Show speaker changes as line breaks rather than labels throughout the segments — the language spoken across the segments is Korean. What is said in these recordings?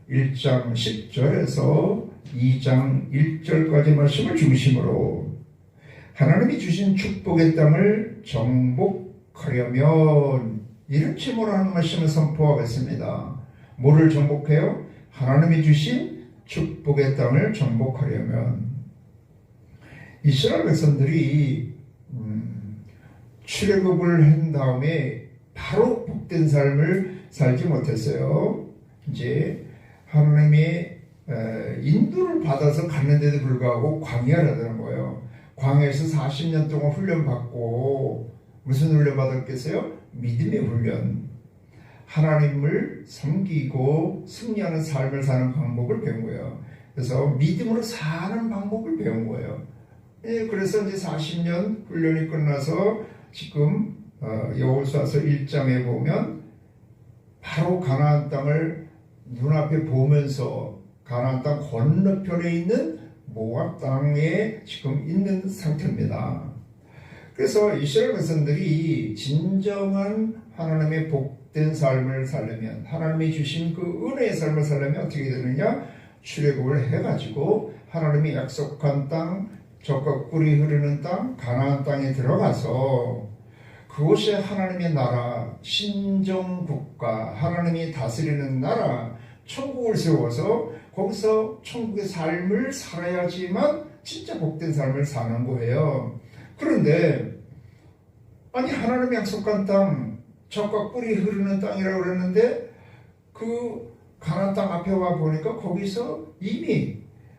1장 10절에서 2장 1절까지 말씀을 중심으로 하나님이 주신 축복의 땅을 정복하려면 이런 제목으로 하는 말씀을 선포하겠습니다. 뭐를 정복해요? 하나님이 주신 축복의 땅을 정복하려면 이스라엘 백성들이 출애굽을 한 다음에 바로 복된 삶을 살지 못했어요. 이제 하나님의 인도를 받아서 갔는데도 불구하고 광야라는 거예요. 광야에서 40년 동안 훈련받고 무슨 훈련 받았겠어요? 믿음의 훈련. 하나님을 섬기고 승리하는 삶을 사는 방법을 배운 거예요. 그래서 믿음으로 사는 방법을 배운 거예요. 그래서 이제 40년 훈련이 끝나서 지금 여호수아서 1장에 보면 바로 가나안 땅을 눈앞에 보면서 가나안 땅 건너편에 있는 모압 땅에 지금 있는 상태입니다. 그래서 이스라엘 백성들이 진정한 하나님의 복된 삶을 살려면, 하나님이 주신 그 은혜의 삶을 살려면 어떻게 되느냐? 출애굽을 해가지고 하나님이 약속한 땅, 젖과 꿀이 흐르는 땅, 가나안 땅에 들어가서 그곳에 하나님의 나라, 신정국가, 하나님이 다스리는 나라, 천국을 세워서 거기서 천국의 삶을 살아야지만 진짜 복된 삶을 사는 거예요. 그런데 아니 하나님이 약속한 땅, 젖과 꿀이 흐르는 땅이라고 그랬는데 그 가나안 땅 앞에 와 보니까 거기서 이미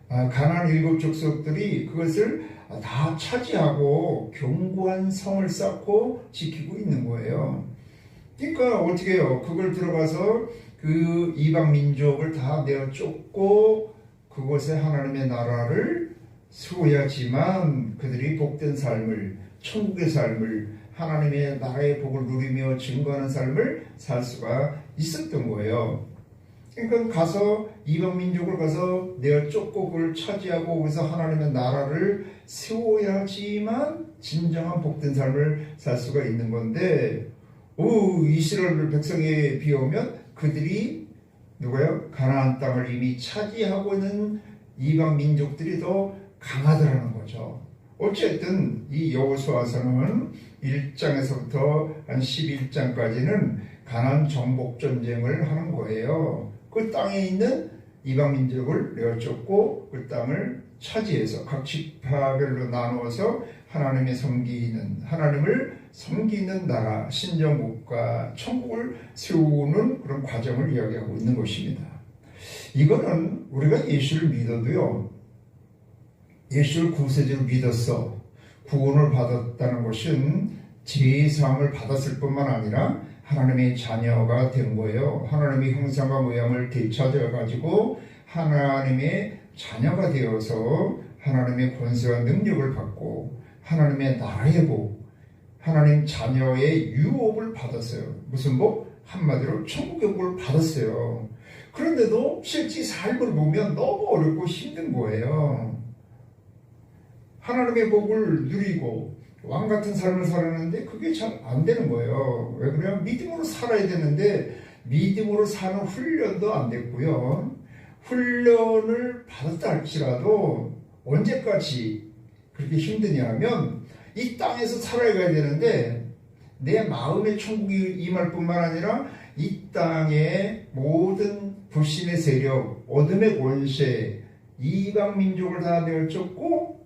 가나안 7 족속들이 그것을 다 차지하고 견고한 성을 쌓고 지키고 있는 거예요. 그러니까 어떻게 해요? 그걸 들어가서 그 이방 민족을 다 내어 쫓고 그곳에 하나님의 나라를 세워야지만 그들이 복된 삶을, 천국의 삶을, 하나님의 나라의 복을 누리며 증거하는 삶을 살 수가 있었던 거예요. 그러니까 가서 이방 민족을 가서 내어 쫓고 그걸 차지하고 거기서 하나님의 나라를 세워야지만 진정한 복된 삶을 살 수가 있는 건데 이스라엘 백성에 비하면 그들이 누가요? 가나안 땅을 이미 차지하고 있는 이방 민족들이 더 강하더라는 거죠. 어쨌든 이 여호수아서는 1장에서부터 한 11장까지는 가나안 정복 전쟁을 하는 거예요. 그 땅에 있는 이방 민족을 내어쫓고 그 땅을 차지해서 각 지파별로 나누어서 하나님을 섬기는 나라, 신정국가, 천국을 세우는 그런 과정을 이야기하고 있는 것입니다. 이거는 우리가 예수를 믿어도요, 예수를 구세주로 믿었어, 구원을 받았다는 것은 제사함을 받았을 뿐만 아니라 하나님의 자녀가 된 거예요. 하나님의 형상과 모양을 되찾아 가지고 하나님의 자녀가 되어서 하나님의 권세와 능력을 받고 하나님의 나라의 복, 하나님 자녀의 유업을 받았어요. 무슨 복? 한마디로 천국의 복을 받았어요. 그런데도 실제 삶을 보면 너무 어렵고 힘든 거예요. 하나님의 복을 누리고 왕 같은 삶을 살았는데 그게 잘 안 되는 거예요. 왜 그래요? 믿음으로 살아야 되는데 믿음으로 사는 훈련도 안 됐고요. 훈련을 받았다 할지라도 언제까지 그렇게 힘드냐 하면 이 땅에서 살아가야 되는데 내 마음의 천국이 임할 뿐만 아니라 이 땅의 모든 불신의 세력, 어둠의 권세, 이방 민족을 다 내어쫓고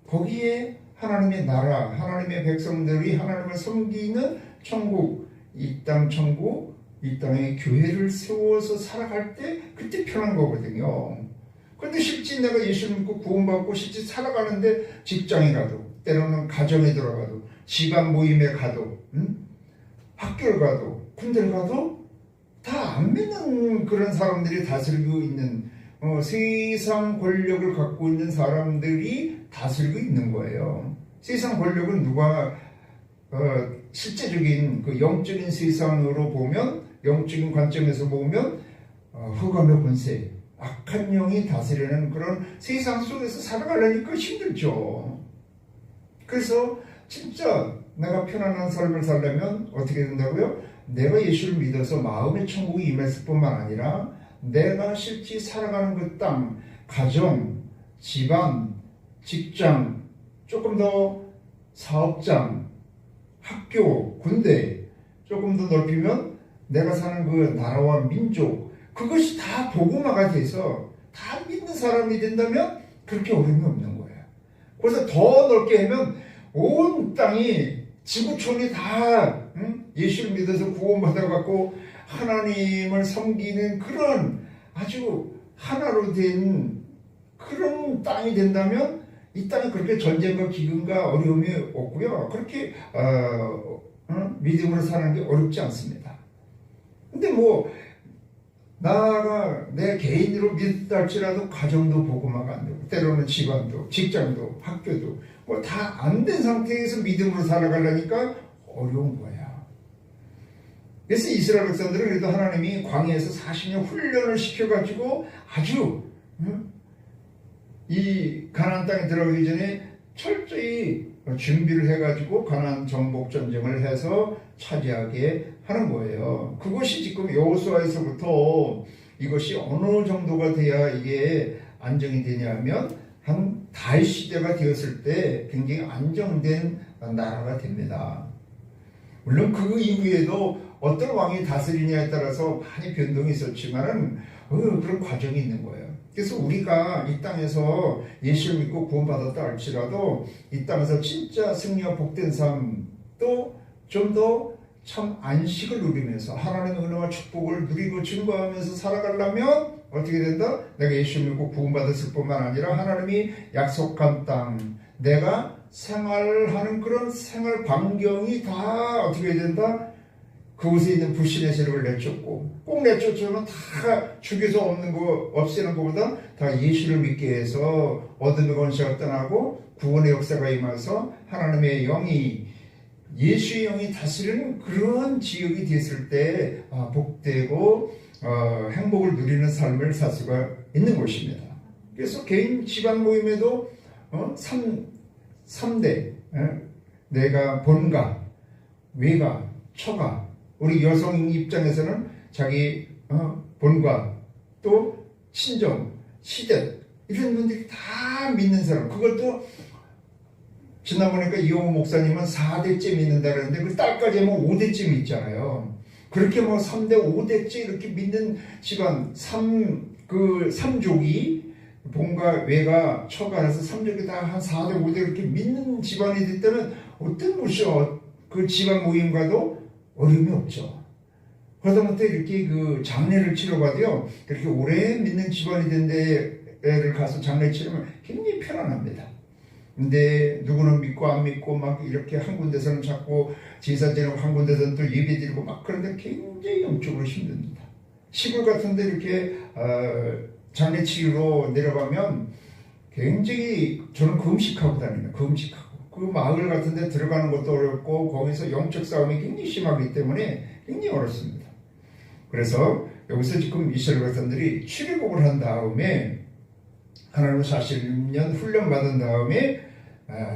거기에 하나님의 나라, 하나님의 백성들이 하나님을 섬기는 천국, 이 땅 천국, 이 땅의 교회를 세워서 살아갈 때 그때 편한 거거든요. 그런데 실제 내가 예수 믿고 구원받고 실제 살아가는데 직장에 가도, 때로는 가정에 들어가도, 집안 모임에 가도, 학교를 가도, 군대를 가도 다 안 믿는 그런 사람들이 다스리고 있는 세상 권력을 갖고 있는 사람들이 다스리고 있는 거예요. 세상 권력은 누가 실제적인 그 영적인 세상으로 보면, 영적인 관점에서 보면 흑암의 권세, 악한 영이 다스리는 그런 세상 속에서 살아가려니까 힘들죠. 그래서 진짜 내가 편안한 삶을 살려면 어떻게 된다고요? 내가 예수를 믿어서 마음의 천국이 임했을 뿐만 아니라 내가 실제 살아가는 그 땅, 가정, 집안, 직장, 조금 더 사업장, 학교, 군대, 조금 더 넓히면 내가 사는 그 나라와 민족, 그것이 다 복음화가 돼서 다 믿는 사람이 된다면 그렇게 어려움이 없는 거예요. 그래서 더 넓게 하면 온 땅이 지구촌이 다 예수를 믿어서 구원받아갖고 하나님을 섬기는 그런 아주 하나로 된 그런 땅이 된다면 이 땅에 그렇게 전쟁과 기근과 어려움이 없고요. 그렇게 믿음으로 사는 게 어렵지 않습니다. 근데 뭐 나가 내 개인으로 믿다 할지라도 가정도 복음화가 안 되고 때로는 집안도 직장도 학교도 뭐 다 안 된 상태에서 믿음으로 살아가려니까 어려운 거야. 그래서 이스라엘 백성들은 그래도 하나님이 광야에서 40년 훈련을 시켜가지고 아주 이 가나안 땅에 들어가기 전에 철저히 준비를 해가지고 가나안 정복 전쟁을 해서 차지하게 하는 거예요. 그것이 지금 여호수아에서부터 이것이 어느 정도가 돼야 이게 안정이 되냐면 한 다윗 시대가 되었을 때 굉장히 안정된 나라가 됩니다. 물론 그 이후에도 어떤 왕이 다스리냐에 따라서 많이 변동이 있었지만은 그런 과정이 있는 거예요. 그래서 우리가 이 땅에서 예수를 믿고 구원받았다 할지라도 이 땅에서 진짜 승리와 복된 삶도 좀 더 참 안식을 누리면서 하나님의 은혜와 축복을 누리고 증거하면서 살아가려면 어떻게 된다? 내가 예수를 믿고 구원받았을 뿐만 아니라 하나님이 약속한 땅, 내가 생활하는 그런 생활 반경이 다 어떻게 해야 된다? 그곳에 있는 불신의 세력을 내쫓고 꼭 내쫓으면 다 죽여서 없애는 것보다 다 예수를 믿게 해서 어둠의 권세가 떠나고 구원의 역사가 임해서 하나님의 영이 예수의 영이 다스리는 그런 지역이 됐을 때 복되고 행복을 누리는 삶을 살 수가 있는 것입니다. 그래서 개인 집안 모임에도 3대 내가 본가, 외가, 처가 우리 여성 입장에서는 자기 본가 또 친정, 시댁 이런 분들이 다 믿는 사람 그걸 또 지나보니까 이용호 목사님은 4대째 믿는다 그러는데 그 딸까지 하면 5대째 믿잖아요. 그렇게 뭐 3대, 5대째 이렇게 믿는 집안 3족이 본가, 외가, 처가 해서 3족이 다 한 4대, 5대 이렇게 믿는 집안이 됐다면 어떤 곳이 그 집안 모임과도 어려움이 없죠. 그러다 보니까 이렇게 그 장례를 치러봐도요, 그렇게 오래 믿는 집안이 된 데를 가서 장례 치르면 굉장히 편안합니다. 근데 누구는 믿고 안 믿고 막 이렇게 한 군데서는 자꾸 제사 지내고 한 군데서는 또 예배 드리고 막 그런데 굉장히 영적으로 힘듭니다. 시골 같은데 이렇게 장례 치러 내려가면 굉장히 저는 금식하고 다닙니다. 금식하고 그 마을 같은데 들어가는 것도 어렵고 거기서 영적 싸움이 굉장히 심하기 때문에 굉장히 어렵습니다. 그래서 여기서 지금 이스라엘 백성들이 출애굽을 한 다음에 하나님 40년 훈련받은 다음에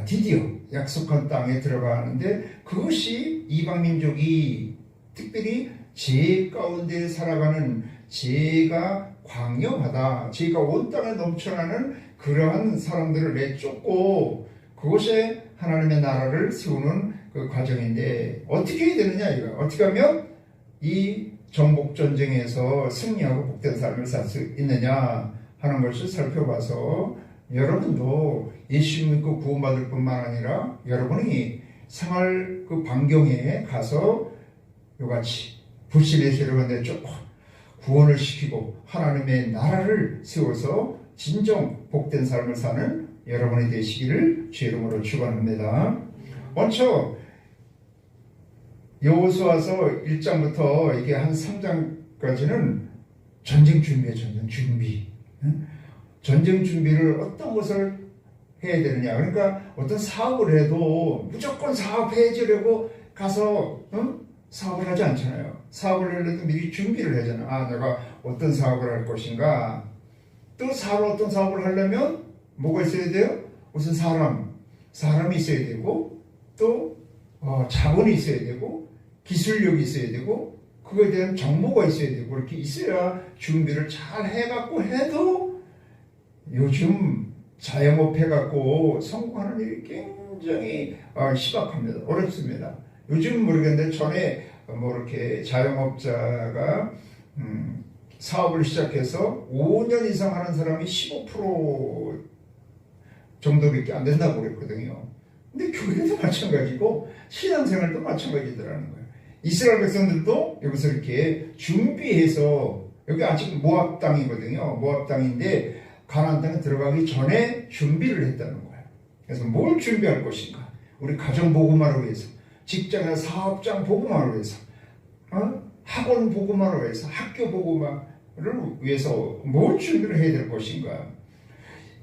드디어 약속한 땅에 들어가는데 그것이 이방민족이 특별히 죄 가운데 살아가는 죄가 광영하다, 죄가 온 땅에 넘쳐나는 그러한 사람들을 내쫓고 그곳에 하나님의 나라를 세우는 그 과정인데 어떻게 해야 되느냐 이거 어떻게 하면 이 정복전쟁에서 승리하고 복된 삶을 살 수 있느냐 하는 것을 살펴봐서 여러분도 예수 믿고 구원받을 뿐만 아니라 여러분이 생활 그 반경에 가서 이같이 불신의 세력을 내쫓고 구원을 시키고 하나님의 나라를 세워서 진정 복된 삶을 사는 여러분이 되시기를 주의 이름으로 축원합니다. 먼저 여호수아서 1장부터 이게 한 3장까지는 전쟁 준비예요. 전쟁 준비. 전쟁 준비를 어떤 것을 해야 되느냐. 그러니까 어떤 사업을 해도 무조건 사업 해지려고 가서 사업을 하지 않잖아요. 사업을 하려도 미리 준비를 하잖아요. 내가 어떤 사업을 할 것인가. 또 어떤 사업을 하려면 뭐가 있어야 돼요? 우선 사람이 있어야 되고 또 자본이 있어야 되고 기술력이 있어야 되고 그거에 대한 정보가 있어야 되고 그렇게 있어야 준비를 잘 해갖고 해도 요즘 자영업 해갖고 성공하는 일이 굉장히 심각합니다. 어렵습니다. 요즘 모르겠는데 전에 뭐 이렇게 자영업자가 사업을 시작해서 5년 이상 하는 사람이 15% 정도밖에 안 된다고 그랬거든요. 근데 교회도 마찬가지고 신앙생활도 마찬가지더라는 거예요. 이스라엘 백성들도 여기서 이렇게 준비해서, 여기 아직 모압 땅이거든요. 모압 땅인데 가나안 땅에 들어가기 전에 준비를 했다는 거예요. 그래서 뭘 준비할 것인가? 우리 가정 복음화를 위해서, 직장이나 사업장 복음화를 위해서, 학원 복음화를 위해서, 학교 복음화를 위해서 뭘 준비를 해야 될 것인가?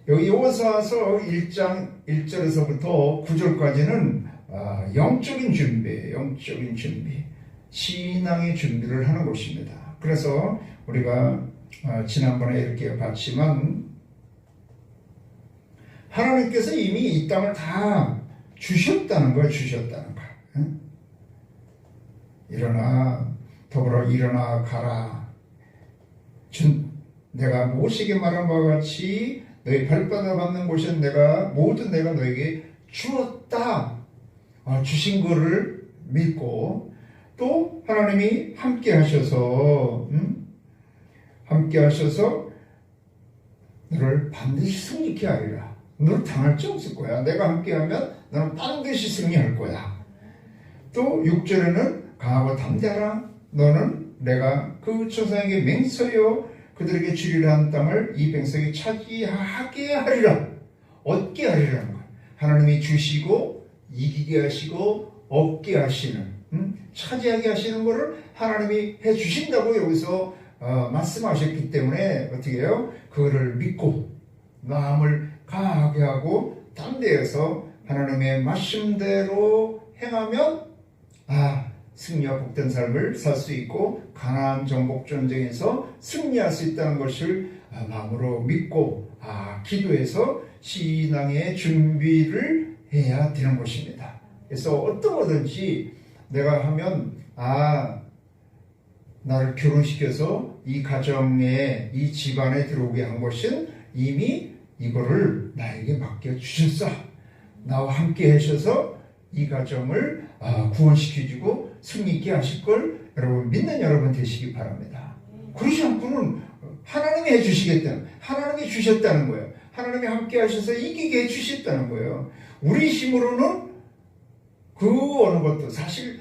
여기 여호수아서 1장 1절에서부터 9절까지는 영적인 준비예요. 영적인 준비. 신앙의 준비를 하는 것입니다. 그래서 우리가 지난번에 이렇게 봤지만 하나님께서 이미 이 땅을 다 주셨다는 거예요. 주셨다는 거. 응? 더불어 일어나 가라. 내가 모세에게 말한 바와 같이 너희 발바닥 밟는 곳은 내가 너에게 주었다. 주신 거를 믿고 또 하나님이 함께 하셔서 너를 반드시 승리케 하리라. 너를 당할 수 없을 거야. 내가 함께하면 너는 반드시 승리할 거야. 또 6절에는 강하고 담대하라. 너는 내가 그 조상에게 맹세하여 그들에게 주리라 한 땅을 이 백성이 차지하게 하리라. 얻게 하리라는 거야. 하나님이 주시고 이기게 하시고 얻게 하시는, 차지하게 하시는 것을 하나님이 해주신다고 여기서 말씀하셨기 때문에 어떻게 해요? 그거를 믿고 마음을 강하게 하고 담대해서 하나님의 말씀대로 행하면 승리와 복된 삶을 살 수 있고 가나안 정복 전쟁에서 승리할 수 있다는 것을 마음으로 믿고 기도해서 신앙의 준비를 해야 되는 것입니다. 그래서 어떤 거든지 내가 하면 나를 결혼시켜서 이 가정에 이 집안에 들어오게 한 것은 이미 이거를 나에게 맡겨주셨어. 나와 함께 하셔서 이 가정을 구원시켜주고 승리있게 하실 걸 여러분 믿는 여러분 되시기 바랍니다. 그러지 않고는 하나님이 해주시겠다는, 하나님이 주셨다는 거예요. 하나님이 함께 하셔서 이기게 해주셨다는 거예요. 우리 힘으로는 그 어느 것도, 사실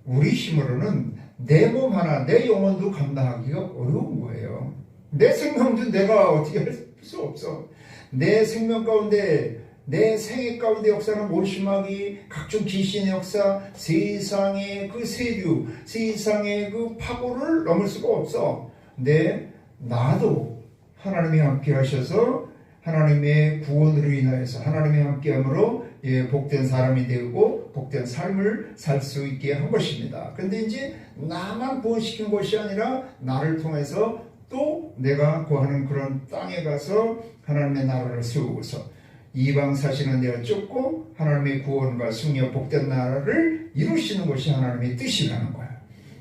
우리 힘으로는 내 몸 하나, 내 영혼도 감당하기가 어려운 거예요. 내 생명도 내가 어떻게 할 수 없어. 내 생명 가운데, 내 생애 가운데 역사는 몰심하기, 각종 귀신의 역사, 세상의 그 세류, 세상의 그 파고를 넘을 수가 없어. 근데 나도 하나님이 함께 하셔서 하나님의 구원으로 인하여서 하나님이 함께함으로 복된 사람이 되고 복된 삶을 살 수 있게 한 것입니다. 그런데 이제 나만 구원시킨 것이 아니라 나를 통해서 또 내가 구하는 그런 땅에 가서 하나님의 나라를 세우고서 이방 사시는 데가 쫓고 하나님의 구원과 승리와 복된 나라를 이루시는 것이 하나님의 뜻이라는 거예요.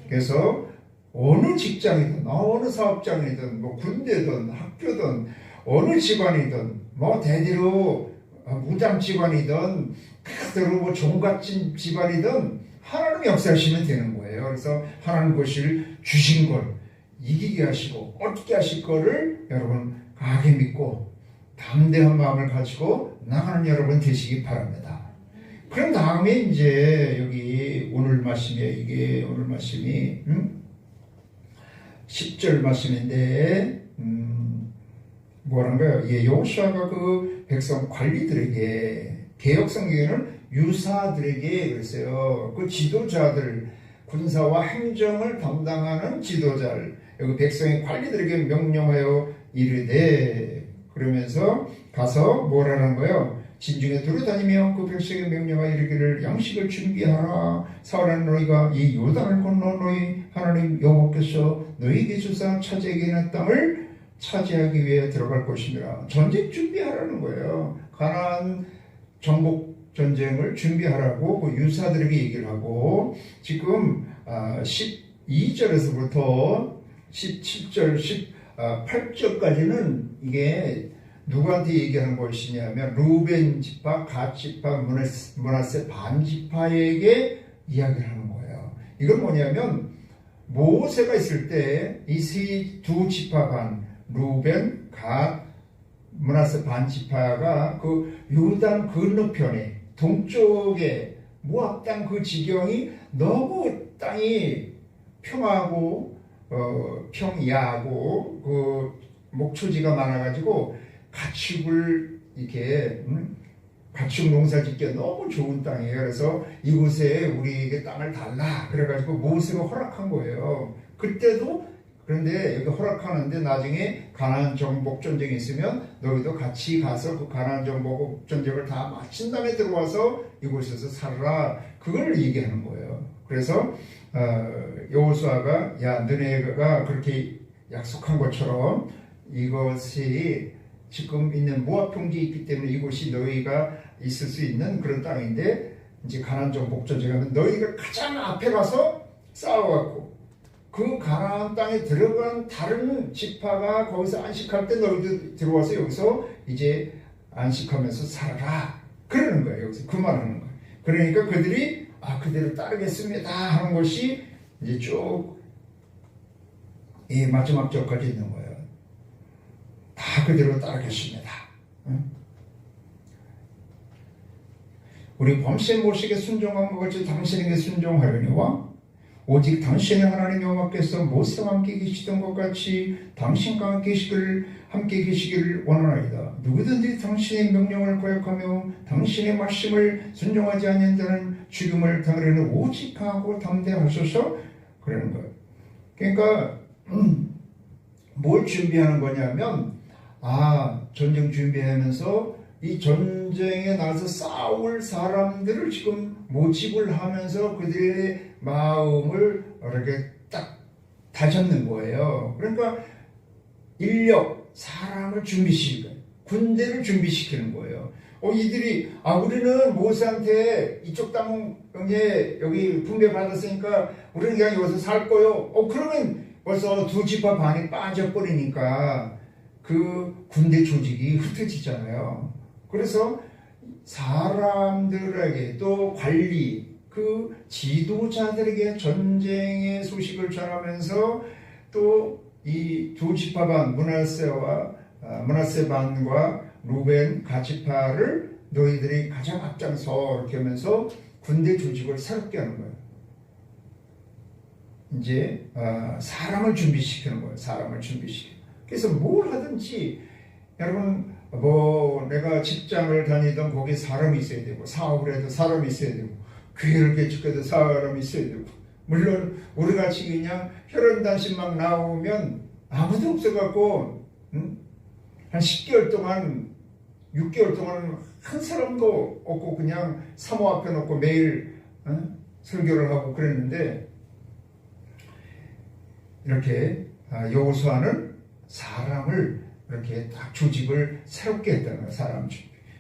그래서 어느 직장이든 어느 사업장이든 뭐 군대든 학교든 어느 집안이든 뭐 대대로 무당 집안이든 그대로 뭐 종갓집 집안이든 하나님이 역사하시면 되는 거예요. 그래서 하나님 것을 주신 걸 이기게 하시고 얻게 하실 거를 여러분 강하게 믿고 담대한 마음을 가지고 나가는 여러분 되시기 바랍니다. 그런 다음에 이제 여기 오늘 말씀이에요. 이게 오늘 말씀이 10절 말씀인데 뭐라는 거예요? 여호수아가 그 백성 관리들에게, 개역 성경에는 유사들에게 그랬어요. 그 지도자들, 군사와 행정을 담당하는 지도자를 여기 백성의 관리들에게 명령하여 이르되, 그러면서 가서 뭐라는 거예요? 진중에 두루다니며 그 백성의 명령하여 이르기를 양식을 준비하라. 사울하는 너희가 이 요단을 건너 너희 하나님 여호와께서 너희에게 주사 차지하게 하는 땅을 차지하기 위해 들어갈 것이니라. 전쟁 준비하라는 거예요. 가나안 정복 전쟁을 준비하라고 그 유사들에게 얘기를 하고, 지금 12 2절에서부터 17절, 18절까지는 이게 누구한테 얘기하는 것이냐면 루벤 지파, 갓 지파, 므낫세 반 지파에게 이야기를 하는 거예요. 이건 뭐냐면 모세가 있을 때 이 두 지파 반, 루벤, 갓, 므낫세 반 지파가 그 요단 건너편에 동쪽에 모압 땅 그 지경이 너무 땅이 평하고 평야하고 그 목초지가 많아가지고 가축을 이렇게 가축 농사 짓기에 너무 좋은 땅이에요. 그래서 이곳에 우리에게 땅을 달라 그래가지고 모세가 허락한 거예요. 그때도 그런데 여기 허락하는데 나중에 가나안 정복 전쟁이 있으면 너희도 같이 가서 그 가나안 정복 전쟁을 다 마친 다음에 들어와서 이곳에서 살아라. 그걸 얘기하는 거예요. 그래서 여호수아가 야 너네가 그렇게 약속한 것처럼 이것이 지금 있는 모압 평지에 있기 때문에 이곳이 너희가 있을 수 있는 그런 땅인데 이제 가나안 정복 전쟁에 하면 너희가 가장 앞에 가서 싸워갖고 그 가나안 땅에 들어간 다른 지파가 거기서 안식할 때 너희도 들어와서 여기서 이제 안식하면서 살아라 그러는 거예요. 여기서 그 말하는 거예요. 그러니까 그들이 그대로 따르겠습니다 하는 것이 이제 쭉 마지막 절까지 있는 거예요. 다 그대로 따르겠습니다. 우리 범신 모시게 순종한 것 같이 당신에게 순종하려니와 오직 당신의 하나님 여호와께서 모세와 함께 계시던 것 같이 당신과 함께 계시기를 원하나이다. 누구든지 당신의 명령을 거역하며 당신의 말씀을 순종하지 않는 자는 죽음을 당하려는 오직하고 담대하소서 그러는 거예요. 그러니까 뭘 준비하는 거냐면 전쟁 준비하면서 이 전쟁에 나서 싸울 사람들을 지금 모집을 하면서 그들의 마음을 이렇게 딱 다잡는 거예요. 그러니까 인력, 사람을 준비시키는 거예요. 군대를 준비시키는 거예요. 이들이 우리는 모세한테 이쪽 땅에 여기 분배 받았으니까 우리는 그냥 여기서 살 거요. 그러면 벌써 두 지파 반이 빠져버리니까 그 군대 조직이 흩어지잖아요. 그래서 사람들에게 또 관리, 그 지도자들에게 전쟁의 소식을 전하면서 또 이 두 지파 반 므낫세 반과 루벤 갓지파를 너희들이 가장 앞장서 이렇게 하면서 군대 조직을 새롭게 하는 거예요. 이제 사람을 준비시키는 거예요. 사람을 준비시키는. 그래서 뭘 하든지 여러분 내가 직장을 다니던 거기에 사람이 있어야 되고 사업을 해도 사람이 있어야 되고 교회를 개척해도 사람이 있어야 되고 물론 우리같이 그냥 혈연단신 막 나오면 아무도 없어갖고 한 10개월 동안 6개월 동안 한 사람도 없고 그냥 사모 앞에 놓고 매일 설교를 하고 그랬는데 이렇게 여호수아는 사람을 이렇게 딱 조직을 새롭게 했다는 거예요.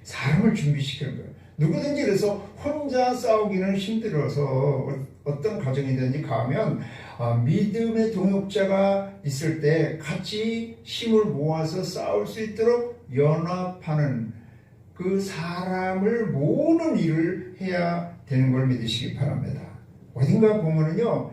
사람을 준비시키는 거예요. 누구든지 그래서 혼자 싸우기는 힘들어서 어떤 가정이든지 가면 믿음의 동역자가 있을 때 같이 힘을 모아서 싸울 수 있도록 연합하는 그 사람을 모으는 일을 해야 되는 걸 믿으시기 바랍니다. 어딘가 보면은요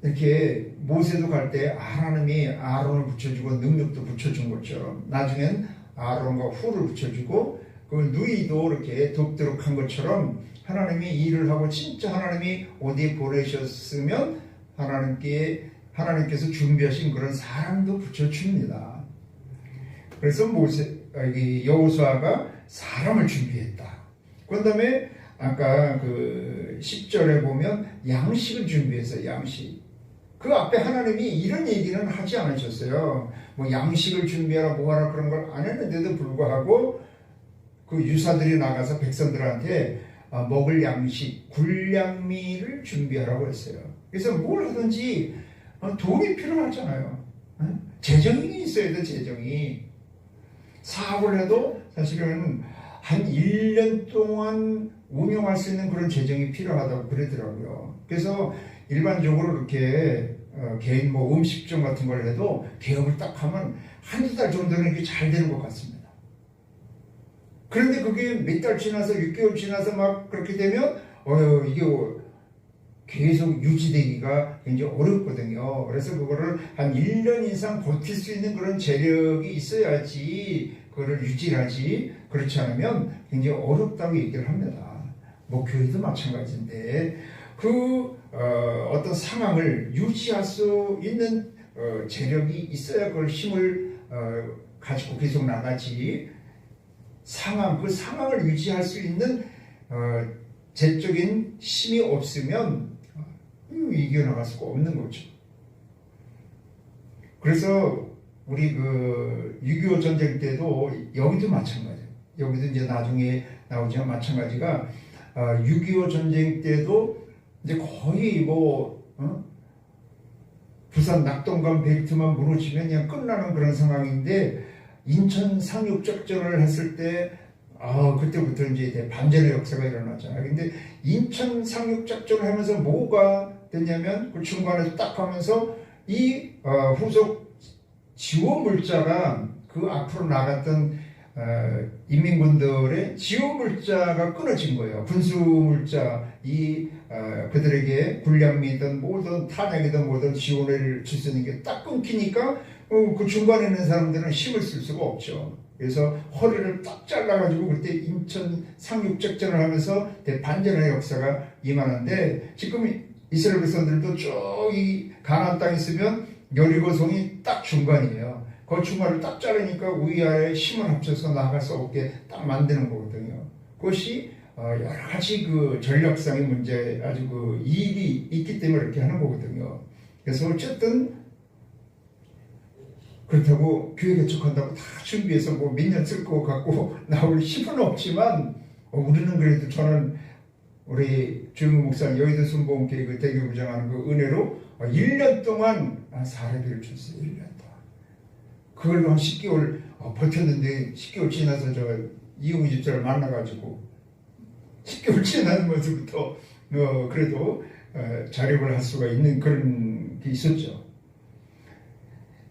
이렇게 모세도 갈 때 하나님이 아론을 붙여주고 능력도 붙여준 것처럼 나중엔 아론과 훌을 붙여주고 그 누이도 이렇게 돕도록 한 것처럼 하나님이 일을 하고 진짜 하나님이 어디에 보내셨으면 하나님께서 준비하신 그런 사람도 붙여줍니다. 그래서 여호수아가 사람을 준비했다. 그 다음에 아까 그 10절에 보면 양식을 준비했어요. 양식. 그 앞에 하나님이 이런 얘기는 하지 않으셨어요. 양식을 준비하라 뭐하라 그런 걸 안 했는데도 불구하고 그 유사들이 나가서 백성들한테 먹을 양식, 굴량미를 준비하라고 했어요. 그래서 뭘 하든지 돈이 필요하잖아요. 재정이 있어야 돼, 재정이. 사업을 해도 사실은 한 1년 동안 운영할 수 있는 그런 재정이 필요하다고 그러더라고요. 그래서 일반적으로 이렇게 개인 뭐 음식점 같은 걸 해도 개업을 딱 하면 한두 달 정도는 이렇게 잘 되는 것 같습니다. 그런데 그게 몇 달 지나서 6개월 지나서 막 그렇게 되면 이게 계속 유지되기가 굉장히 어렵거든요. 그래서 그거를 한 1년 이상 버틸 수 있는 그런 재력이 있어야지 그거를 유지하지, 그렇지 않으면 굉장히 어렵다고 얘기를 합니다. 뭐 교회도 마찬가지인데 어떤 상황을 유지할 수 있는 재력이 있어야 그걸 힘을 가지고 계속 나가지, 그 상황을 유지할 수 있는 재적인 힘이 없으면 이겨나갈 수가 없는 거죠. 그래서 우리 6.25 전쟁 때도 여기도 마찬가지예요. 여기도 이제 나중에 나오지만 마찬가지가 6.25 전쟁 때도 이제 거의 부산 낙동강 벨트만 무너지면 그냥 끝나는 그런 상황인데, 인천 상륙작전을 했을 때 그때부터 이제 반전의 역사가 일어나잖아요. 근데 인천 상륙작전을 하면서 뭐가 됐냐면 그 중간에서 딱 하면서 이 후속 지원 물자가 그 앞으로 나갔던 인민군들의 지원 물자가 끊어진 거예요. 군수 물자, 그들에게 군량미든 뭐든 탄약이든 뭐든 지원을 줄 수 있는 게 딱 끊기니까 그 중간에 있는 사람들은 힘을 쓸 수가 없죠. 그래서 허리를 딱 잘라가지고 그때 인천 상륙작전을 하면서 대반전의 역사가 임하는데, 지금 이스라엘 백성들도 쭉 이 가나안 땅에 있으면 여리고성이 딱 중간이에요. 그 중간을 딱 자르니까 위아래 힘을 합쳐서 나아갈 수 없게 딱 만드는 거거든요. 그것이 여러 가지 전략상의 문제, 아주 이익이 있기 때문에 이렇게 하는 거거든요. 그래서 어쨌든 그렇다고 교회 개척한다고 다 준비해서 몇 년 쓸 것 같고 나올 힘은 없지만, 우리는 그래도 저는 우리 주영우 목사님 여의도 순복음교회 대교부장하는 은혜로 1년 동안 사례비를 줬어요. 1년 동안. 그걸로 한 10개월 버텼는데, 10개월 지나서 이용희 집사를 만나가지고 10개월 지나면서부터 그래도 자립을 할 수가 있는 그런 게 있었죠.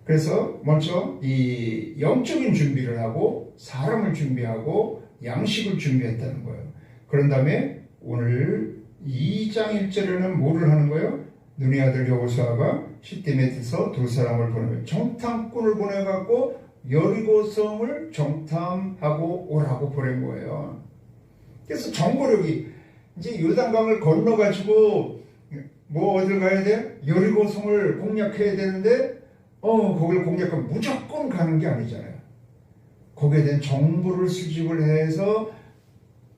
그래서 먼저 이 영적인 준비를 하고 사람을 준비하고 양식을 준비했다는 거예요. 그런 다음에 오늘 2장 1절에는 뭐를 하는 거예요? 눈의 아들 여호수아가 시딤에 들서 두 사람을 보내며 정탐꾼을 보내갖고 여리고성을 정탐하고 오라고 보낸 거예요. 그래서 정보력이 이제 요단강을 건너가지고 어딜 가야 돼? 여리고성을 공략해야 되는데 거기를 공략하면 무조건 가는 게 아니잖아요. 거기에 대한 정보를 수집을 해서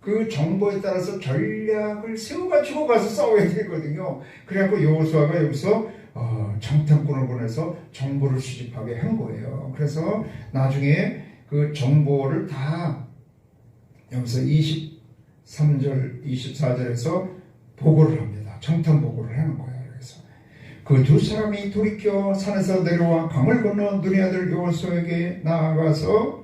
그 정보에 따라서 전략을 세워가지고 가서 싸워야 되거든요. 그래갖고 여호수아가 여기서 정탐꾼을 보내서 정보를 수집하게 한 거예요. 그래서 나중에 그 정보를 다 여기서 23절, 24절에서 보고를 합니다. 정탐 보고를 하는 거예요. 그래서 그 두 사람이 돌이켜 산에서 내려와 강을 건너 눈의 아들 여호수아에게 나아가서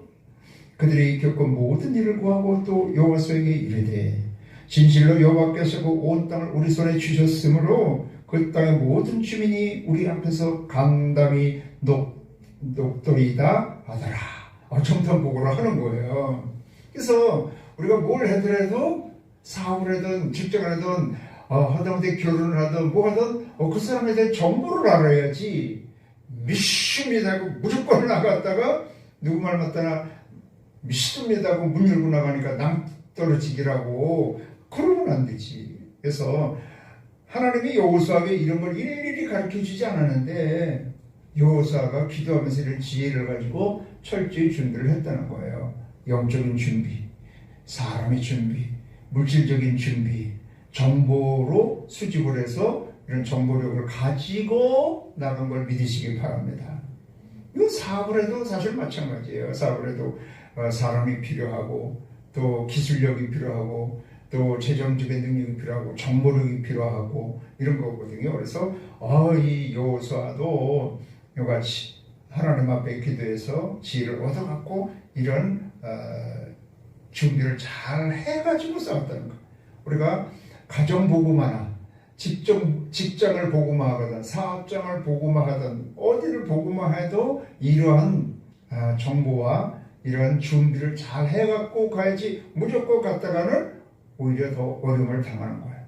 그들이 겪은 모든 일을 구하고 또 여호수아에게 이르되, 진실로 여호와께서 그 온 땅을 우리 손에 주셨으므로 그 땅의 모든 주민이 우리 앞에서 간담이 녹더리다 하더라. 정탐 보고를 하는 거예요. 그래서 우리가 뭘 하더라도, 사업을 하든 직장을 하든 하다못해 결혼을 하든 뭐 하든 그 사람에 대한 정보를 알아야지, 믿습니다고 무조건 나갔다가 누구 말 맞다나 믿습니다고 문 열고 나가니까 낭떨어지기라고 그러면 안 되지. 그래서 하나님이 여호수아에게 이런 걸 일일이 가르쳐주지 않았는데, 여호수아가 기도하면서 이런 지혜를 가지고 철저히 준비를 했다는 거예요. 영적인 준비, 사람의 준비, 물질적인 준비, 정보로 수집을 해서 이런 정보력을 가지고 나간 걸 믿으시기 바랍니다. 이거 사업을 해도 사실 마찬가지예요. 사업을 해도 사람이 필요하고 또 기술력이 필요하고 또 재정적인 능력이 필요하고 정보력이 필요하고 이런 거거든요. 그래서 이 여호수아도 이같이 하나님 앞에 기도해서 지혜를 얻어갖고 이런 준비를 잘 해가지고 싸웠다는 거. 우리가 가정보고만 직장을 복음화하거든, 사업장을 복음화하든, 어디를 복음화해도 이러한 정보와 이러한 준비를 잘 해갖고 가야지. 무조건 갔다가는 오히려 더 어려움을 당하는 거야.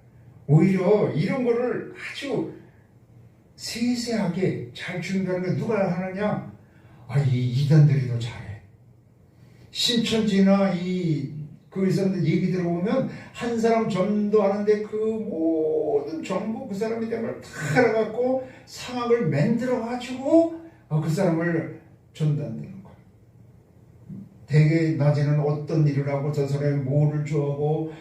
오히려 이런 거를 아주 세세하게 잘 준비하는 게 누가 하느냐? 이 이단들이 더 잘해. 신천지나 그 사람들 얘기 들어보면 한 사람 전도하는데 그 모든 정보 그 사람이 된 걸 다 알아갖고 상황을 만들어가지고 그 사람을 전도한다는 거야. 대개 낮에는 어떤 일을 하고 저 사람이 뭐를 좋아하고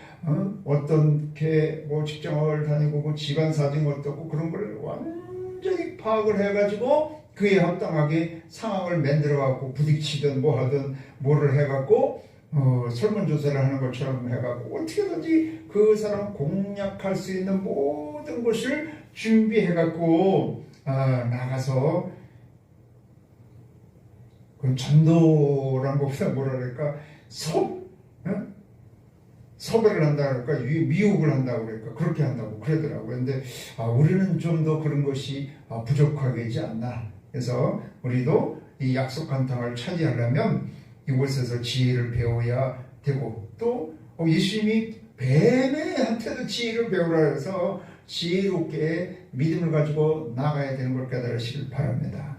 어떻게 뭐 직장을 다니고 뭐 집안 사정이 어떻고 그런 걸 완전히 파악을 해가지고 그에 합당하게 상황을 만들어갖고 부딪히든 뭐 하든 뭐를 해갖고 설문조사를 하는 것처럼 해갖고 어떻게든지 그 사람을 공략할 수 있는 모든 것을 준비해갖고 나가서 그 전도란 것보다 뭐라 그럴까 섭외를 한다 그럴까 미혹을 한다고 그럴까 그렇게 한다고 그러더라고요. 근데 우리는 좀 더 그런 것이 부족하겠지 않나. 그래서 우리도 이 약속한 땅을 차지하려면 이곳에서 지혜를 배워야 되고, 또 예수님이 뱀에한테도 지혜를 배우라 해서 지혜롭게 믿음을 가지고 나가야 되는 걸 깨달으시길 바랍니다.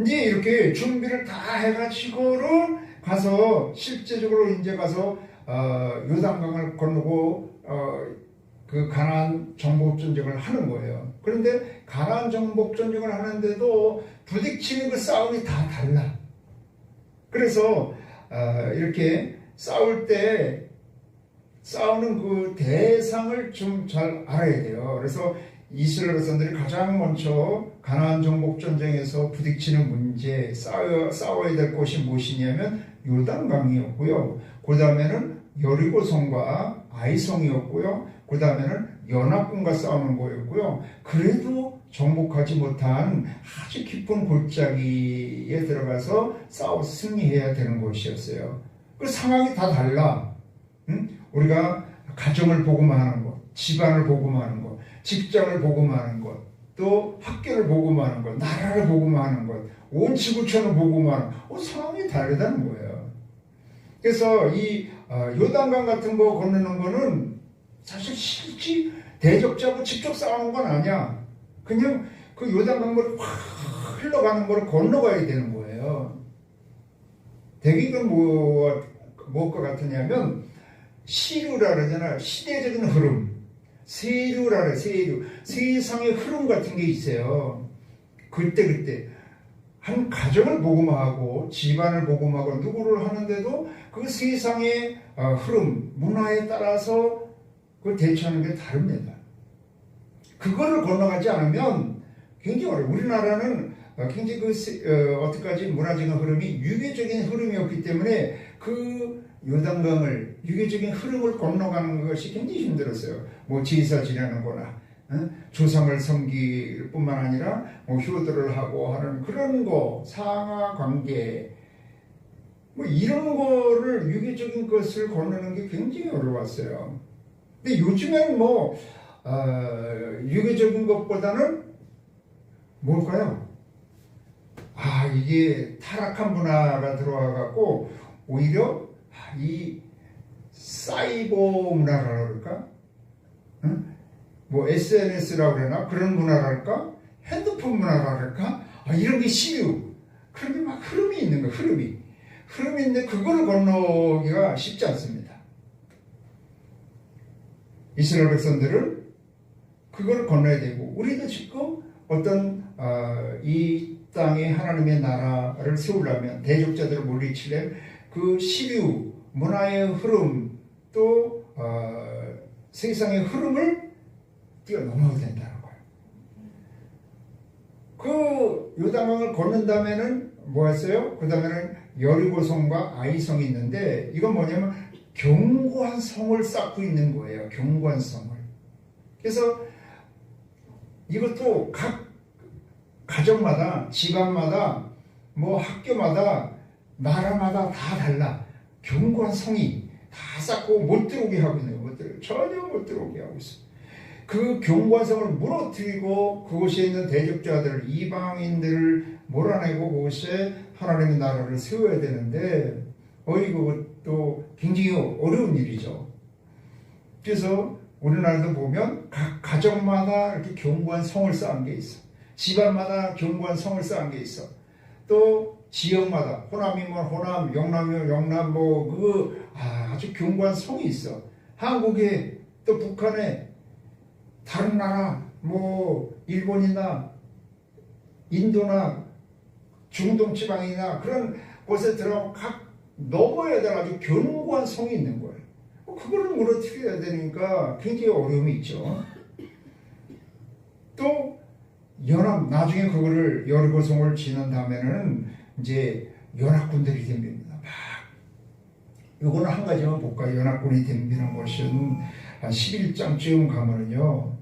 이제 이렇게 준비를 다 해가지고는 가서 실제적으로 이제 가서 요단강을 건너고 그 가나안 정복 전쟁을 하는 거예요. 그런데 가나안 정복 전쟁을 하는데도 부딪히는 그 싸움이 다 달라. 그래서 이렇게 싸울 때 싸우는 그 대상을 좀 잘 알아야 돼요. 그래서 이스라엘 백성들이 가장 먼저 가나안 정복 전쟁에서 부딪히는 문제, 싸워야 될 곳이 무엇이냐면 요단강이었고요. 그 다음에는 여리고성과 아이성이었고요. 그 다음에는 연합군과 싸우는 거였고요. 그래도 정복하지 못한 아주 깊은 골짜기에 들어가서 싸워 승리해야 되는 것이었어요. 그 상황이 다 달라. 우리가 가정을 복음화하는 것, 집안을 복음화하는 것, 직장을 복음화하는 것, 또 학교를 복음화하는 것, 나라를 복음화하는 것, 온 지구촌을 복음화하는 것, 상황이 다르다는 거예요. 그래서 이 요단강 같은 거 건너는 거는 사실 실제 대적자하고 직접 싸우는 건 아니야. 그냥 그 요단강물이 확 흘러가는 거를 건너가야 되는 거예요. 대개 이건 무엇과 같으냐면 시류라 그러잖아. 시대적인 흐름. 세류라 그래. 세류. 세상의 흐름 같은 게 있어요. 그때 한 가정을 복음화하고 집안을 복음화하고 누구를 하는데도 그 세상의 흐름, 문화에 따라서 그걸 대처하는 게 다릅니다. 그거를 건너가지 않으면 굉장히 어려워요. 우리나라는 굉장히 어떻게까지 문화적인 흐름이 유교적인 흐름이었기 때문에 그 요단강을 유교적인 흐름을 건너가는 것이 굉장히 힘들었어요. 뭐 제사 지내는 거나 조상을 섬길 뿐만 아니라 뭐 효도를 하고 하는 그런 거, 상하 관계 뭐 이런 거를 유교적인 것을 건너는 게 굉장히 어려웠어요. 근데 요즘에는 유교적인 것보다는 뭘까요? 이게 타락한 문화가 들어와갖고 오히려 이 사이버 문화라 그럴까? 뭐 SNS라고 그러나 그런 문화랄까? 핸드폰 문화랄까? 이런 게 시류. 그런 게 막 흐름이 있는 거야, 흐름이 있는데 그거를 건너기가 쉽지 않습니다. 이스라엘 백성들은 그걸 건너야 되고, 우리도 지금 어떤 이 땅에 하나님의 나라를 세우려면, 대적자들을 물리치려면 그 시류, 문화의 흐름, 또 세상의 흐름을 뛰어넘어야 된다는 거예요. 그 요단강을 건넌 다음에는 뭐 했어요? 그 다음에는 여리고성과 아이성이 있는데, 이건 뭐냐면 견고한 성을 쌓고 있는 거예요. 견고한 성을. 그래서 이것도 각 가정마다, 집안마다, 뭐 학교마다, 나라마다 다 달라. 견고한 성이 다 쌓고 못 들어오게 하고 있는 거예요. 전혀 못 들어오게 하고 있어요. 그 경관성을 무너뜨리고 그곳에 있는 대적자들, 이방인들을 몰아내고 그곳에 하나님의 나라를 세워야 되는데 그것도 굉장히 어려운 일이죠. 그래서 우리나라도 보면 각 가정마다 이렇게 견고한 성을 쌓은 게 있어. 집안마다 견고한 성을 쌓은 게 있어. 또 지역마다 호남이면 호남, 영남이면 영남 아주 견고한 성이 있어. 한국에 또 북한에 다른 나라 일본이나 인도나 중동 지방이나 그런 곳에 들어가면 각 넘어야 될 아주 견고한 성이 있는 거예요. 그거를 무너뜨려야 되니까 굉장히 어려움이 있죠. 또 나중에 그거를 여리고성을 지난 다음에는 이제 연합군들이 덤빕니다. 요거는 한 가지만 볼까요? 연합군이 덤비는 것은 한 11장쯤 가면은요,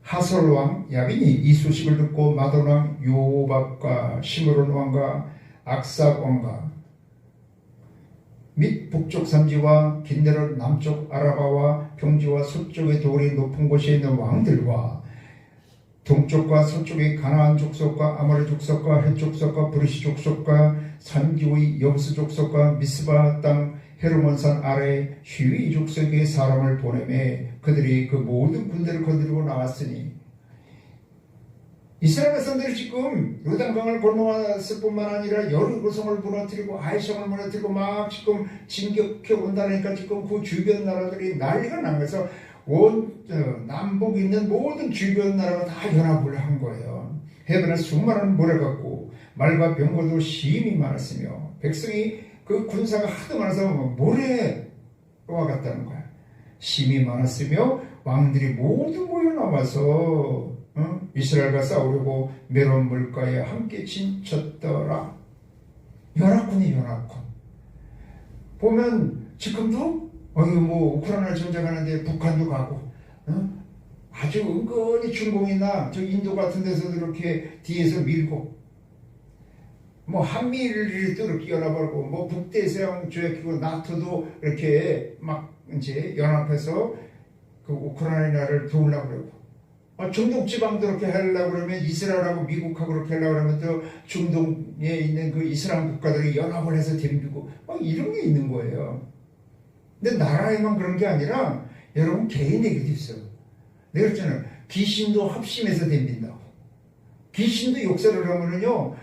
하솔왕 야빈이 이 소식을 듣고 마돈왕 요박과 시므론 왕과 악삭 왕과 및 북쪽 산지와 긴네롯 남쪽 아라바와 평지와 서쪽의 돌이 높은 곳에 있는 왕들과 동쪽과 서쪽의 가나안 족속과 아모리 족속과 헷 족속과 브리시 족속과 산지의 여부스 족속과 미스바 땅 헤르몬산 아래 휘위 족속의 사람을 보내매 그들이 그 모든 군대를 건드리고 나왔으니 이스라엘 백성들이 지금 요단강을 건너왔을 뿐만 아니라 여리고성을 무너뜨리고 아이성을 무너뜨리고 막 지금 진격해 온다니까 지금 그 주변 나라들이 난리가 난 거에서 남북 있는 모든 주변 나라가 다 연합을 한 거예요. 해변에 수많은 모래 같고 말과 병거도 심히 많았으며 백성이 그 군사가 하도 많아서 모래와 같다는 거야. 심히 많았으며 왕들이 모두 모여 나와서 이스라엘과 싸우려고 메론 물가에 함께 진쳤더라. 연합군이 연합군. 보면 지금도 우크라이나 전쟁하는데 북한도 가고 아주 은근히 중공이나 저 인도 같은 데서도 이렇게 뒤에서 밀고 한미일이 또 이렇게 연합하고 북대서양 조약기구 나토도 이렇게 막 이제 연합해서 그 우크라이나를 도우려고 그러고 중동 지방도 그렇게 하려고 그러면 이스라엘하고 미국하고 그렇게 하려고 그러면 또 중동에 있는 그 이슬람 국가들이 연합을 해서 덤비고 이런 게 있는 거예요. 근데 나라에만 그런 게 아니라 여러분 개인에게도 있어요. 내가 그랬잖아요. 귀신도 합심해서 덤빈다고. 귀신도 역사를 하면은요,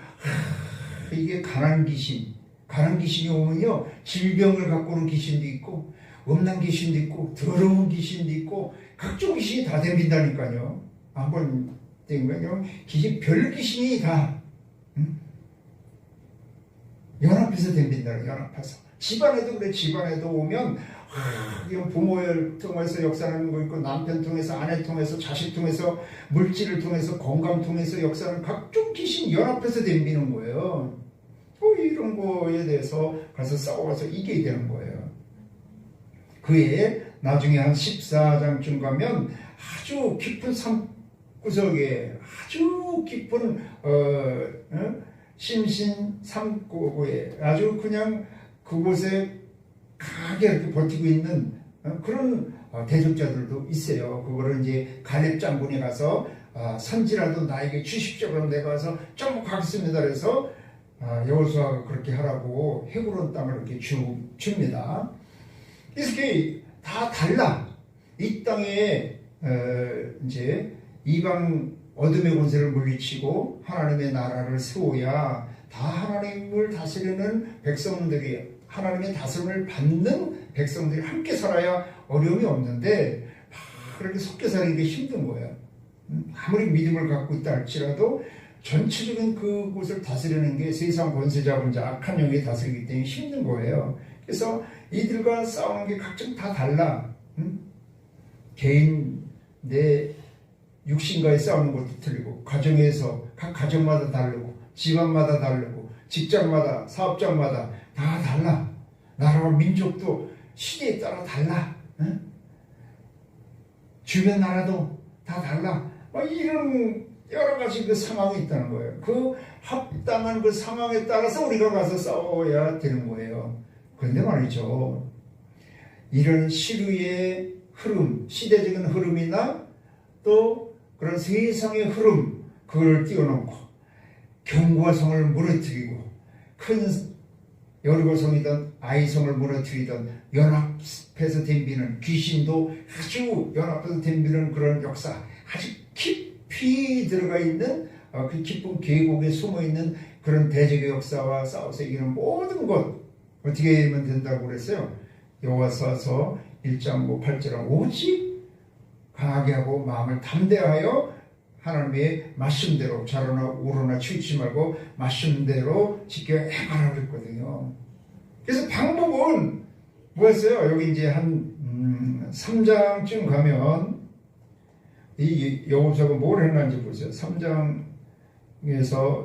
이게 가난 귀신이 오면요, 질병을 갖고 오는 귀신도 있고, 음란 귀신도 있고, 더러운 귀신도 있고, 각종 귀신이 다 덤빈다니까요. 한번 된 귀신, 별 귀신이 다 연합해서 덤빈다는 연합해서. 집안에도 그래. 집안에도 오면 이건 부모를 통해서 역사하는 거 있고 남편 통해서 아내 통해서 자식 통해서 물질을 통해서 건강 통해서 역사하는 각종 귀신 연합해서 덤비는 거예요. 이런 거에 대해서 가서 싸워서 이겨야 되는 거예요. 그에 나중에 한 14장쯤 가면 아주 깊은 산구석에 아주 깊은 심신 산고에 아주 그냥 그곳에 강하게 이렇게 버티고 있는 그런 대적자들도 있어요. 그거를 이제 갈렙 장군이 가서 선지라도 나에게 주십시오. 그럼 내가 가서 좀 가겠습니다. 그래서 여호수아가 그렇게 하라고 헤브론 땅을 이렇게 줍니다. 이렇게 다 달라. 이 땅에 이제 이방 어둠의 권세를 물리치고 하나님의 나라를 세워야 다 하나님을 다스리는 백성들이 하나님의 다스림을 받는 백성들이 함께 살아야 어려움이 없는데 그렇게 섞여 사는 게 힘든 거예요. 아무리 믿음을 갖고 있다 할지라도 전체적인 그곳을 다스리는 게 세상 권세 잡은 자 악한 영이 다스리기 때문에 힘든 거예요. 그래서 이들과 싸우는 게 각종 다 달라. 개인 내 육신과의 싸우는 것도 틀리고 가정에서 각 가정마다 다르고 집안마다 다르고 직장마다 사업장마다 다 달라. 나라와 민족도 시대에 따라 달라. 주변 나라도 다 달라. 이런 여러 가지 그 상황이 있다는 거예요. 그 합당한 그 상황에 따라서 우리가 가서 싸워야 되는 거예요. 그런데 말이죠. 이런 시류의 흐름, 시대적인 흐름이나 또 그런 세상의 흐름, 그걸 띄워놓고 경구와 성을 무너뜨리고 큰 여리고성이든 아이성을 무너뜨리던 연합해서 덤비는, 귀신도 아주 연합해서 덤비는 그런 역사, 아주 깊이 들어가 있는 그 깊은 계곡에 숨어있는 그런 대적의 역사와 싸워서 이기는 모든 것 어떻게 하면 된다고 그랬어요? 여호와서 1장 8절은 오직 강하게 하고 마음을 담대하여 하나님의 말씀대로 좌로나 우로나 치우치지 말고 말씀대로 지켜 행하라고 그랬거든요. 그래서 방법은 뭐였어요? 여기 이제 한 3장쯤 가면 이 여호수아가 뭘 했는지 보세요. 3장에서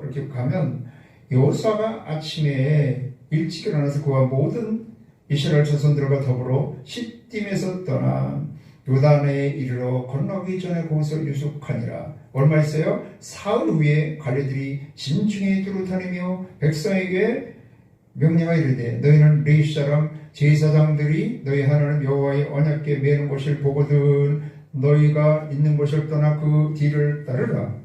이렇게 가면 여호수아가 아침에 일찍 일어나서 그와 모든 이스라엘 자손들과 더불어 시딤에서 떠나 요단에 이르러 건너기 전에 거기서 유숙하니라. 얼마 있어요? 사흘 후에 관리들이 진중에 두루 다니며 백성에게 명령하여 이르되 너희는 레위 사람 제사장들이 너희 하나님 여호와의 언약궤 매는 곳을 보거든 너희가 있는 곳을 떠나 그 뒤를 따르라.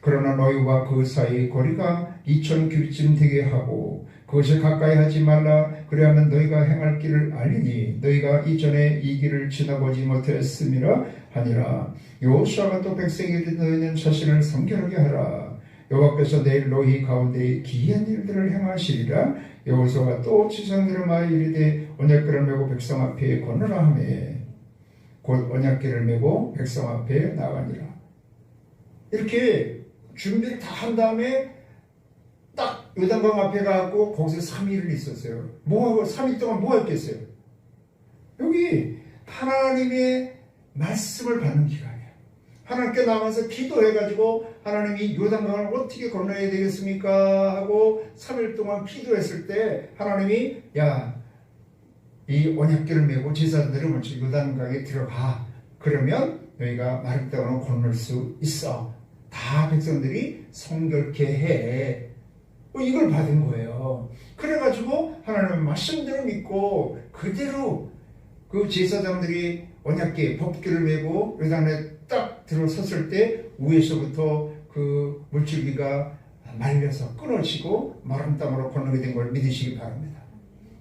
그러나 너희와 그 사이 거리가 2000규빗쯤 되게 하고 그것을 가까이 하지 말라. 그래야만 너희가 행할 길을 알리니 너희가 이전에 이 길을 지나보지 못했음이라 하니라. 여호수아가 또 백성에게 너희는 자신을 성결하게 하라. 여호와께서 내일 너희 가운데 기이한 일들을 행하시리라. 여호수아가 또 지상들을 마여 이르되 언약궤를 메고 백성 앞에 건너라 하며 곧 언약궤를 메고 백성 앞에 나가니라. 이렇게 준비를 다 한 다음에 딱 요단강 앞에 가고 거기서 3일을 있었어요. 3일 동안 뭐 했겠어요? 여기 하나님의 말씀을 받는 기간이에요. 하나님께 나가서 기도해가지고 하나님이 요단강을 어떻게 건너야 되겠습니까? 하고 3일 동안 기도했을 때 하나님이 이 언약궤를 메고 제사장들을 먼저 요단강에 들어가. 그러면 너희가 마른 땅으로 건널 수 있어. 다 백성들이 성결케 해. 이걸 받은 거예요. 그래가지고 하나님의 말씀대로 믿고 그대로 그 제사장들이 언약궤 법궤를 메고 요단에 딱 들어섰을 때 위에서부터 그 물줄기가 말려서 끊어지고 마른 땅으로 건너게 된 걸 믿으시기 바랍니다.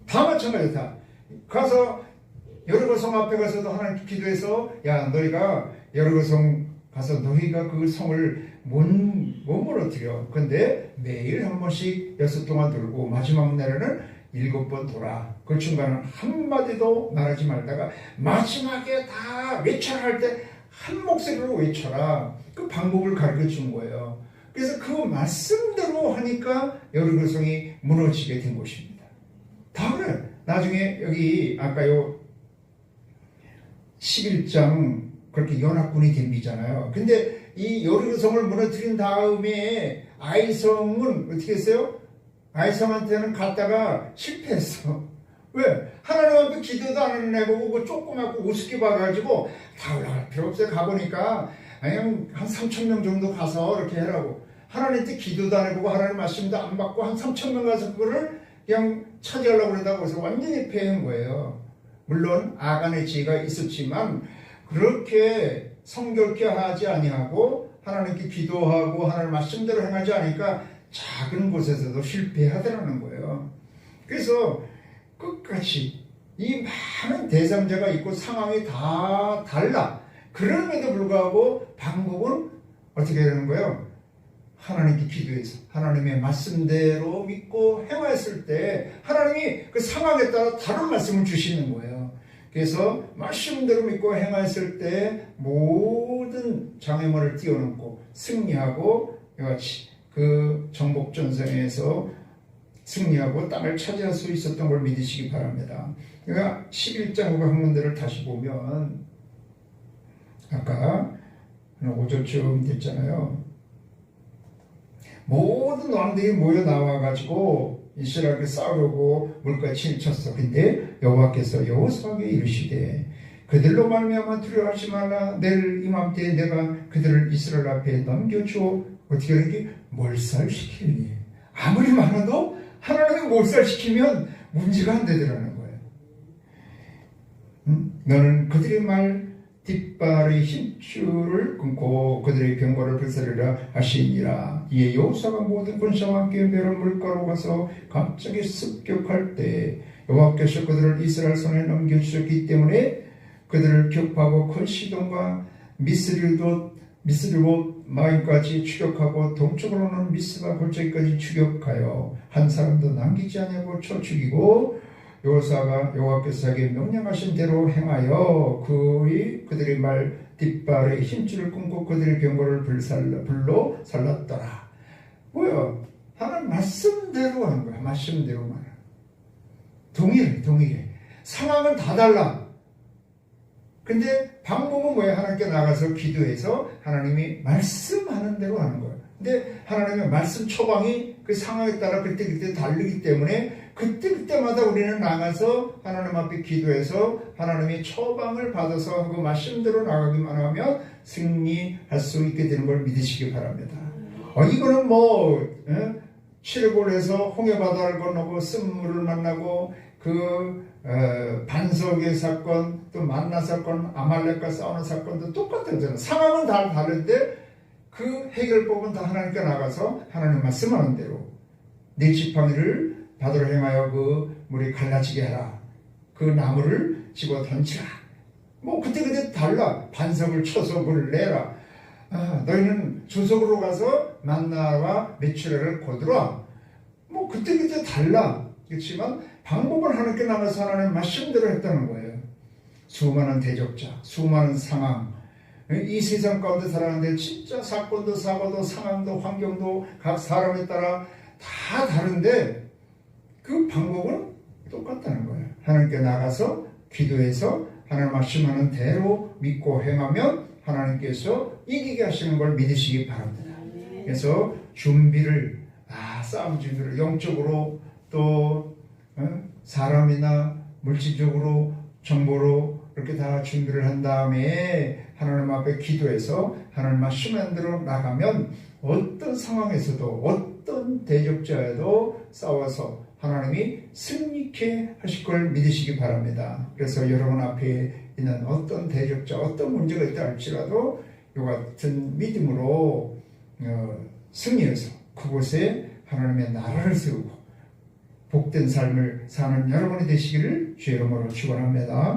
다 마찬가지다. 다 가서 여리고성 앞에 가서도 하나님께 기도해서 너희가 여리고성 가서 너희가 그 성을 못 무너뜨려. 근데 매일 한 번씩 6 동안 돌고 마지막 날에는 7번 돌아. 그 중간은 한마디도 말하지 말다가 마지막에 다 외쳐라 할 때 한 목소리로 외쳐라. 그 방법을 가르쳐 준 거예요. 그래서 그 말씀대로 하니까 여리고성이 무너지게 된 것입니다. 다 그래. 나중에 여기 아까 요 11장 그렇게 연합군이 덤비잖아요. 근데 이 여리고성을 무너뜨린 다음에 아이성은 어떻게 했어요? 아이성한테는 갔다가 실패했어. 왜? 하나님 앞에 기도도 안 해보고 그 조그맣고 우습게 봐가지고 다 올라갈 필요 없어요. 가보니까 그냥 한 3,000명 정도 가서 이렇게 해라고. 하나님한테 기도도 안 해보고 하나님 말씀도 안 받고 한 3,000명 가서 그거를 그냥 차지하려고 그러다고 해서 완전히 패한 거예요. 물론 아간의 지혜가 있었지만 그렇게 성결케 하지 아니하고 하나님께 기도하고 하나님 말씀대로 행하지 않으니까 작은 곳에서도 실패하더라는 거예요. 그래서 끝까지 이 많은 대상자가 있고 상황이 다 달라. 그럼에도 불구하고 방법은 어떻게 되는 거예요? 하나님께 기도해서 하나님의 말씀대로 믿고 행하였을 때 하나님이 그 상황에 따라 다른 말씀을 주시는 거예요. 그래서 말씀대로 믿고 행하였을 때 모든 장애물을 뛰어넘고 승리하고 이같이 그 정복전선에서 승리하고 땅을 차지할 수 있었던 걸 믿으시기 바랍니다. 그러니까 11장 학문들을 다시 보면 아까 5절쯤 됐잖아요. 모든 왕들이 모여 나와가지고 이스라엘을 싸우려고 물같이 쳤어. 근데 여호와께서 여호수아에게 이르시되 그들로 말미암아 두려워하지 말라. 내일 이맘때 내가 그들을 이스라엘 앞에 넘겨주어 어떻게 이렇게 몰살시키니. 아무리 많아도 하나님이 몰살시키면 문제가 안 되더라는 거예요. 너는 그들의 말 뒷발의 힘줄을 끊고 그들의 병거를 불사르라 하시니라. 이에 여호수아가 모든 군사와 함께 배로 물가로 가서 갑자기 습격할 때 여호와께서 그들을 이스라엘 손에 넘겨주셨기 때문에 그들을 격파하고 큰 시돈과 미스리봇 마임까지 추격하고 동쪽으로는 미스바 골짜기까지 추격하여 한 사람도 남기지 아니하고 쳐 죽이고 여호수아가 여호와께서 자기 명령하신 대로 행하여 그들의 말 뒷발의 힘줄을 끊고 그들의 병거를 불로 살랐더라. 뭐야? 하나님 말씀대로 하는 거야. 말씀대로만. 동일해. 상황은 다 달라. 근데 방법은 뭐야? 하나님께 나가서 기도해서 하나님이 말씀하는 대로 하는 거야. 근데 하나님의 말씀 처방이 그 상황에 따라 그때 다르기 때문에 그때마다 우리는 나가서 하나님 앞에 기도해서 하나님의 처방을 받아서 그 말씀대로 나가기만 하면 승리할 수 있게 되는 걸 믿으시기 바랍니다. 이거는 칠골에서 홍해바다를 건너고 쓴물을 만나고 반석의 사건, 또 만나 사건, 아말렉과 싸우는 사건도 똑같잖아요. 상황은 다 다른데 그 해결법은 다 하나님께 나가서 하나님 말씀하는 대로 네 지팡이를 바다로 행하여 그 물이 갈라지게 하라. 그 나무를 집어 던지라. 그때 달라. 반석을 쳐서 물을 내라. 너희는 조석으로 가서 만나와 메추라를 거두라. 그때 달라. 그렇지만 방법은 하나님께 나가서 하나님 말씀대로 했다는 거예요. 수많은 대적자, 수많은 상황, 이 세상 가운데 살아가는데 진짜 사건도 사고도 상황도 환경도 각 사람에 따라 다 다른데 그 방법은 똑같다는 거예요. 하나님께 나가서 기도해서 하나님 말씀하는 대로 믿고 행하면 하나님께서 이기게 하시는 걸 믿으시기 바랍니다. 그래서 준비를 싸움 준비를 영적으로 또 사람이나 물질적으로 정보로 이렇게 다 준비를 한 다음에 하나님 앞에 기도해서 하나님 말씀하는 대로 나가면 어떤 상황에서도 어떤 대적자에도 싸워서 하나님이 승리케 하실 걸 믿으시기 바랍니다. 그래서 여러분 앞에 있는 어떤 대적자, 어떤 문제가 있다 할지라도 이와 같은 믿음으로 승리해서 그곳에 하나님의 나라를 세우고 복된 삶을 사는 여러분이 되시기를 주의 이름으로 축원합니다.